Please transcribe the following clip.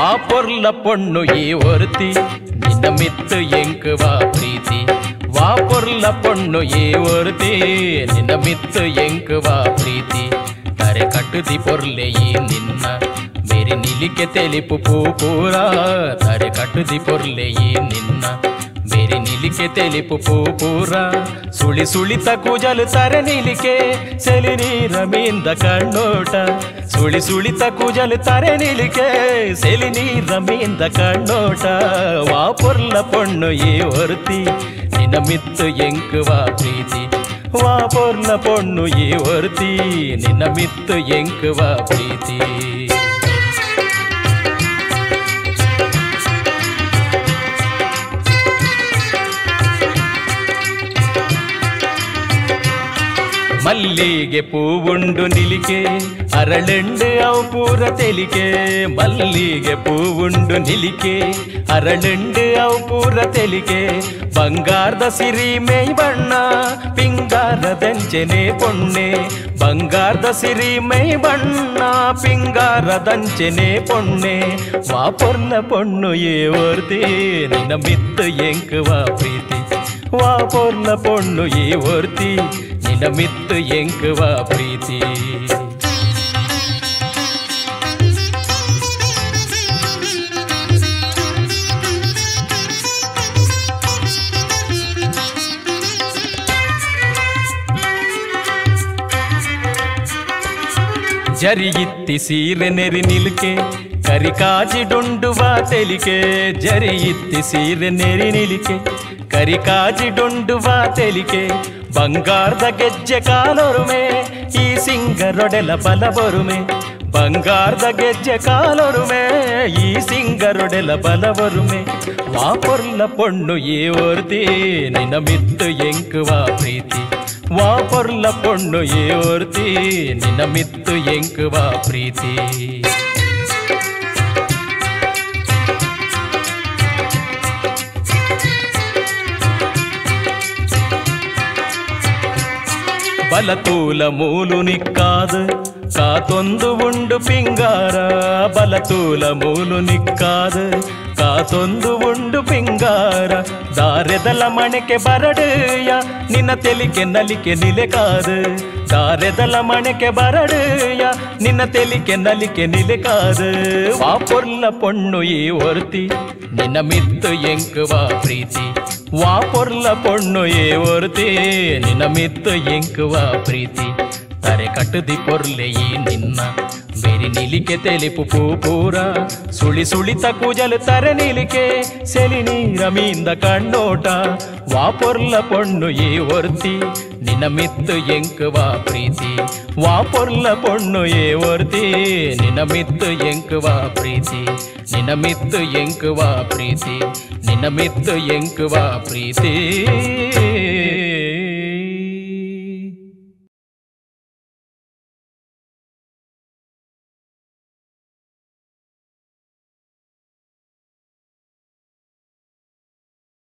வா பொருள பொண்ணு ஏ ஒருத்தி நின்ன மித்து எங்குவா பிரீத்தி வா பொருள பொண்ணு ஏ ஒருத்தி நின்ன மித்து எங்குவா ಪ್ರೀತಿ ತಾರೆ ಕಟ್ಟುದಿ ಪೊರ್ಲೆ ಈ ನಿನ್ನ ಮೇರಿ ನಿಲಿಕೆ ತೆಲಿಪು ಪೂಪೂರ ತಾರೆ ಕಟ್ಟುದಿ ಪೊರ್ಲೆ ಈ ನಿನ್ನ ಮೇರಿ ನಿಲಿಕೆ ತೆಲಿಪು ಪೂಪೂರ ಸುಳಿ ಸುಳಿತ ಕೂಜಲು ತಾರೆ ನಿಲಿಕೆ ಸೆಲಿ ನೀರ ಮೀಂದ ಕಣ್ಣೋಟ ಸುಳಿ ಸುಳಿತ ಕೂಜಲು ತಾರೆ ನಿಲಿಕೆ ಸೆಲಿ ನೀರ ಮೀಂದ ಕಣ್ಣೋಟ ವಾ ಪೊರ್ಲ ಪೊಣ್ಣು ಈ ಒರ್ತಿ ನಿನ್ನ ಮಿತ್ತು ಎಂಕುವಾ ಪ್ರೀತಿ வா பொர்ல பொண்ணு ஏ ஒருத்தி நின்ன மித்து எங்குவா பிரீத்தி ಮಲ್ಲಿಗೆ ಪೂವುಂಡು ನಿಲಿಕೆ ಅರಳೆಂಡು ಅವು ಪೂರ ತೆಲಿಕೆ ಮಲ್ಲಿಗೆ ಪೂವುಂಡು ನಿಲಿಕೆ ಅರಳೆಂಡು ಅವು ಪೂರ ತೆಲಿಕೆ ಬಂಗಾರದ ಸಿರಿ ಮೈ ಬಣ್ಣ ಪಿಂಗಾರದಂಚನೆ ಪೊಣ್ಣೆ ಬಂಗಾರದ ಸಿರಿ ಮೈ ಬಣ್ಣ ಪಿಂಗಾರದಂಚನೆ ಪೊಣ್ಣೆ ವಾ ಪೊರ್ಲ ಪೊಣ್ಣು ಏ ಒರ್ತಿ ನಿನ್ನ ಮಿತ್ತು ಎಂಕುವಾ ಪ್ರೀತಿ வா பொர்ல பொண்ணு ஏ ஒருத்தி நின்ன மித்து எங்குவா பிரீத்தி ಜರಿಯಿತ್ತಿ ಸೀರೆ ನೆರಿ ನಿಲ್ಕೆ ಕರಿ ಕಾಜಿಡುಂಡುವ ತೆಲಿಕೆ ಜರಿಯಿತ್ತಿ ಸೀರೆ ನೆರಿ ನಿಲಿಕೆ ಕರಿ ಕಾಜಿಡುಂಡುವ ತೆಲಿಕೆ ಬಂಗಾರದ ಗೆಜ್ಜೆ ಕಾಲೊರುಮೆ ಈ ಸಿಂಗರೊಡೆಲ ಬಲ ಬರುಮೆ ಬಂಗಾರದ ಗೆಜ್ಜೆ ಕಾಲೊರುಮೆ ಈ ಸಿಂಗರೊಡೆಲ ಬಲ ಬರುಮೆ வா பொர்ல பொண்ணு ஏ ஒருத்தி நின்ன மித்து எங்குவா பிரீத்தி வா பொர்ல பொண்ணு ஏ ஒருத்தி நின்ன மித்து எங்குவா பிரீத்தி ಬಲತೂಲ ಮೂಲು ನಿಕ್ಕಾದು ಕಾತೊಂದು ಉಂಡು ಪಿಂಗಾರ ಬಲತೂಲ ಮೂಲು ನಿಕ್ಕಾದು ಕಾತೊಂದು ಉಂಡು ಪಿಂಗಾರ ದಾರೆದಲ ಮಣೆಕೆ ಬರಡೆಯ ನಿನ್ನ ತೆಲಿಕೆ ನಲಿಕೆ ನಿಲೆಕಾದು ದಾರೆದಲ ಮಣೆಕೆ ಬರಡೆಯ ನಿನ್ನ ತೆಲಿಕೆ ನಲಿಕೆ ನಿಲೆಕಾದು வா பொர்ல பொண்ணு ஏ ஒருத்தி நின்ன மித்து எங்குவா பிரீத்தி வா பொர்ல பொண்ணு ஏ ஒருத்தி ನಿನ್ನ ಮಿತ್ತು ಎಂಕುವಾ ಪ್ರೀತಿ ತಾರೆ ಕಟ್ಟುದಿ ಪೊರ್ಲೆ ಈ ನಿನ್ನ ಬೇರೆ ನಿಲಿಕೆ ತೆಲಿಪು ಪೂಪೂರ ಸುಳಿ ಸುಳಿತ ಕೂಜಲು ತಾರೆ ನಿಲಿಕೆ ಸೆಲಿ ನೀರ ಮೀಂದ ಕಣ್ಣೋಟ வா பொர்ல பொண்ணு ஏ ஒருத்தி ನಿನ್ನ ಮಿತ್ತು ಎಂಕುವಾ ಪ್ರೀತಿ வா பொர்ல பொண்ணு ஏ ஒருத்தி ನಿನ್ನ ಮಿತ್ತು ಎಂಕುವಾ ಪ್ರೀತಿ ನಿನ್ನ ಮಿತ್ತು ಎಂಕುವಾ ಪ್ರೀತಿ ನಿನ್ನ ಮಿತ್ತು ಎಂಕುವಾ ಪ್ರೀತಿ